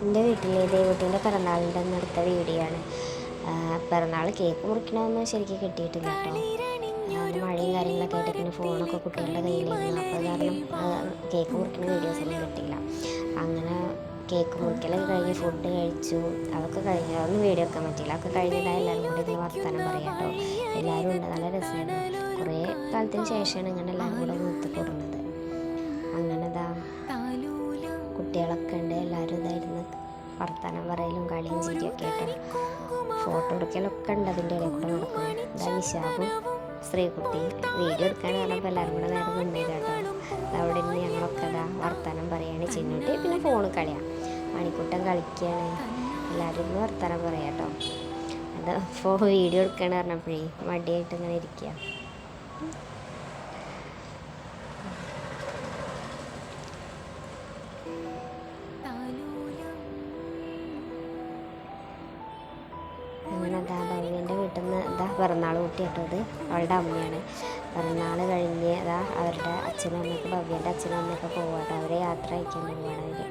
എൻ്റെ വീട്ടിലെ ദേവൂട്ടിൻ്റെ പിറന്നാളിൻ്റെ അന്ന് എടുത്ത വീഡിയോ ആണ്. പിറന്നാൾ കേക്ക് മുറിക്കണമെന്ന് ശരിക്കും കിട്ടിയിട്ടില്ല കേട്ടോ. മഴയും കാര്യങ്ങളൊക്കെ ആയിട്ട് പിന്നെ ഫോണൊക്കെ കുട്ടികളുടെ കയ്യിലായിരുന്നു. അപ്പോൾ കാരണം കേക്ക് മുറിക്കുന്ന വീഡിയോസൊന്നും കിട്ടിയില്ല. അങ്ങനെ കേക്ക് മുറിക്കലൊക്കെ കഴിഞ്ഞ് ഫുഡ് കഴിച്ചു. അതൊക്കെ കഴിഞ്ഞ് അതൊന്നും വീഡിയോ വെക്കാൻ പറ്റിയില്ല. അതൊക്കെ കഴിഞ്ഞിട്ടാണ് എല്ലാവരും കൂടി ഇന്ന് വർത്തമാനം പറയാം കേട്ടോ. എല്ലാവരും ഉണ്ട്, നല്ല രസമായിരുന്നു. കുറേ കാലത്തിന് ശേഷമാണ് ഇങ്ങനെ എല്ലാവരും കൂടെ ഒത്ത് കൂടുന്നത്. അങ്ങനെ കുട്ടികളൊക്കെ ഉണ്ട്, എല്ലാവരും ഇതായിരുന്നു വർത്തമാനം പറയലും കളിയും ചിരിയൊക്കെ ആയിട്ട് ഫോട്ടോ എടുക്കലൊക്കെ ഉണ്ട്. അതിൻ്റെ ഇടയിൽ കൂടെ നടക്കുന്നത് ഇതാ നിശാബും ശ്രീകുട്ടി വീഡിയോ എടുക്കാന്ന് പറഞ്ഞപ്പോൾ എല്ലാവരും കൂടെ നേരെ നിന്നത് കേട്ടോ. അതവിടെ നിന്ന് ഞങ്ങളൊക്കെ ഇതാ വർത്തമാനം പറയുകയാണ്. ചിന്നൂട്ടി പിന്നെ ഫോണ് കളിയാണ്, മണിക്കൂട്ടം കളിക്കുകയാണ്. എല്ലാവരും ഇന്ന് വർത്തമാനം പറയാം കേട്ടോ. അത് വീഡിയോ എടുക്കുകയെന്ന് പറഞ്ഞപ്പോഴേ മടിയായിട്ട് ഇങ്ങനെ ഇരിക്കുക. അങ്ങനെ ഭവ്യൻ്റെ വീട്ടിൽ നിന്ന് പിറന്നാൾ കൂട്ടിയിട്ടത് അവളുടെ അമ്മയാണ്. പിറന്നാൾ കഴിഞ്ഞ് അവരുടെ അച്ഛനും അമ്മയൊക്കെ ഭവ്യൻ്റെ അച്ഛനും അമ്മയൊക്കെ പോവാട്ടോ. അവരെ യാത്ര അയക്കാൻ പോവുകയാണ് അവർ.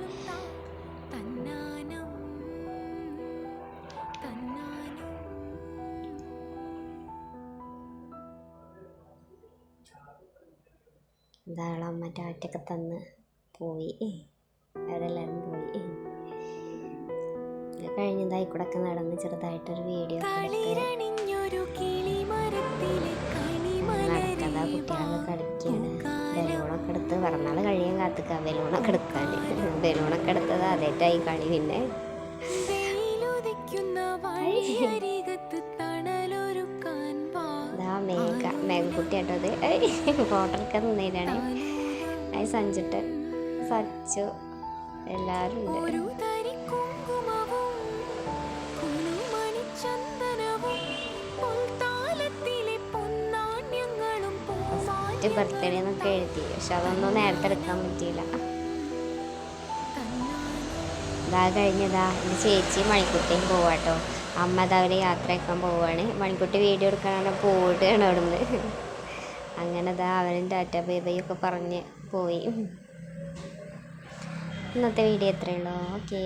അമ്മ ടാറ്റൊക്കെ തന്ന് പോയി, അവരെല്ലാവരും പോയി. കഴിഞ്ഞതായി കൂടെ ഒക്കെ നടന്ന് ചെറുതായിട്ടൊരു വീഡിയോ നടക്കതാ. കുട്ടികളൊക്കെ കളിക്കുകയാണ്. ബലൂണൊക്കെ എടുത്ത് പിറന്നാൾ കഴിയാൻ കാത്തുക്കുക. ബലൂണൊക്കെ എടുക്കാൻ ബലൂണൊക്കെ എടുത്തത് അതേറ്റായി കളി. പിന്നെ മേഘക്കുട്ടിയാട്ടോ അത്. ഫോട്ടോ എടുക്കാൻ നിന്നതിനാണ്. അത് സഞ്ചിട്ട് സച്ചു എല്ലാവരും ഉണ്ട്. ബർത്ത്ഡേ എന്നൊക്കെ എഴുതി, പക്ഷെ അതൊന്നും നേരത്തെ എടുക്കാൻ പറ്റിയില്ല. കഴിഞ്ഞതാ എൻ്റെ ചേച്ചി മണിക്കുട്ടിയും പോവാട്ടോ. അമ്മ അവരെ യാത്ര ആക്കാൻ പോവുകയാണ്. മണിക്കുട്ടി വീഡിയോ എടുക്കാനാണ് പോവുകയാണ് അവിടുന്ന്. അങ്ങനെ അവരും ടാറ്റ ബൈ ബൈ ഒക്കെ പറഞ്ഞ് പോയി. ഇന്നത്തെ വീഡിയോ എത്രയുള്ളൂ. ഓക്കേ.